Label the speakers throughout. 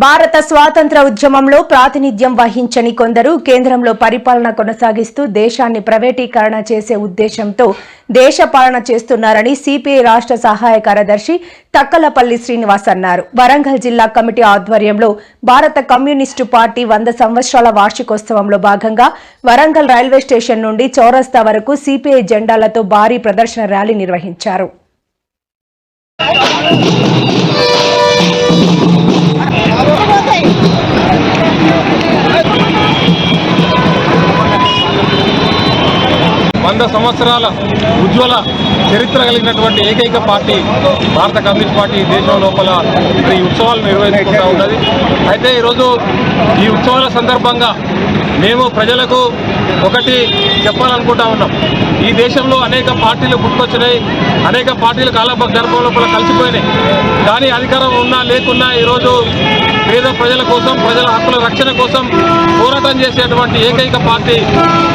Speaker 1: భారత స్వాతంత్ర ఉద్యమంలో ప్రాతినిధ్యం వహించని కొందరు కేంద్రంలో పరిపాలన కొనసాగిస్తూ దేశాన్ని ప్రైవేటీకరణ చేసే ఉద్దేశంతో దేశపాలన చేస్తున్నారని సిపిఐ రాష్ట్ర సహాయ కార్యదర్శి తక్కలపల్లి శ్రీనివాస్ అన్నారు. వరంగల్ జిల్లా కమిటీ ఆధ్వర్యంలో భారత కమ్యూనిస్టు పార్టీ 100 సంవత్సరాల వార్షికోత్సవంలో భాగంగా వరంగల్ రైల్వే స్టేషన్ నుండి చౌరస్తా వరకు సిపిఐ జెండాలతో భారీ ప్రదర్శన ర్యాలీ నిర్వహించారు.
Speaker 2: వంద సంవత్సరాల ఉజ్వల చరిత్ర కలిగినటువంటి ఏకైక పార్టీ భారత కమ్యూనిస్ట్ పార్టీ దేశం లోపల ఈ ఉత్సవాలు నిర్వహించుకుంటూ ఉన్నది. అయితే ఈరోజు ఈ ఉత్సవాల సందర్భంగా మేము ప్రజలకు ఒకటి చెప్పాలనుకుంటా ఉన్నాం. ఈ దేశంలో అనేక పార్టీలు పుట్టుకొచ్చినాయి, అనేక పార్టీలు కాలగర్భం లోపల కలిసిపోయినాయి. కానీ అధికారం ఉన్నా లేకున్నా ఈరోజు పేద ప్రజల కోసం, ప్రజల హక్కుల రక్షణ కోసం పోరాటం చేసేటువంటి ఏకైక పార్టీ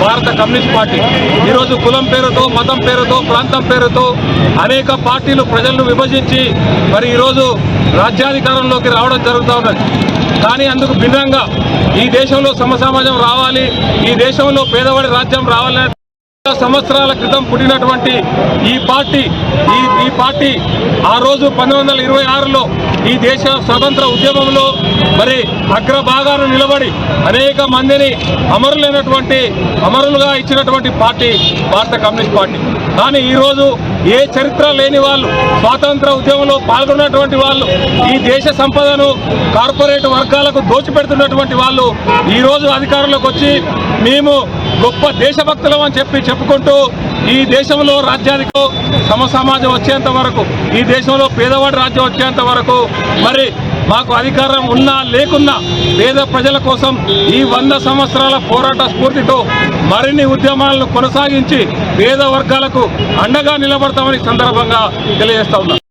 Speaker 2: భారత కమ్యూనిస్ట్ పార్టీ. ఈరోజు కులం పేరుతో, మతం పేరుతో, ప్రాంతం పేరుతో అనేక పార్టీలు ప్రజలను విభజించి మరి ఈరోజు రాజ్యాధికారంలోకి రావడం జరుగుతూ ఉన్నది. కానీ అందుకు భిన్నంగా ఈ దేశంలో సమసమాజం రావాలి, ఈ దేశంలో పేదవాడి రాజ్యం రావాలనే సంవత్సరాల క్రితం పుట్టినటువంటి ఈ పార్టీ ఆ రోజు 1926లో ఈ దేశ స్వతంత్ర ఉద్యమంలో మరి అగ్రభాగాన నిలబడి అనేక మందిని అమరులుగా ఇచ్చినటువంటి పార్టీ భారత కమ్యూనిస్ట్ పార్టీ. కానీ ఈరోజు ఏ చరిత్ర లేని వాళ్ళు, స్వాతంత్ర ఉద్యమంలో పాల్గొన్నటువంటి వాళ్ళు, ఈ దేశ సంపదను కార్పొరేట్ వర్గాలకు దోచిపెడుతున్నటువంటి వాళ్ళు ఈరోజు అధికారంలోకి వచ్చి మేము గొప్ప దేశభక్తులం అని చెప్పుకుంటూ ఈ దేశంలో రాజ్యాధికారం సమసమాజం వచ్చేంత వరకు, ఈ దేశంలో పేదవాడి రాజ్యం వచ్చేంత వరకు మరి మాకు అధికారం ఉన్నా లేకున్నా పేద ప్రజల కోసం ఈ 100 సంవత్సరాల పోరాట స్ఫూర్తితో మరిన్ని ఉద్యమాలను కొనసాగించి పేద వర్గాలకు అండగా నిలబడతామని సందర్భంగా తెలియజేస్తా ఉన్నాం.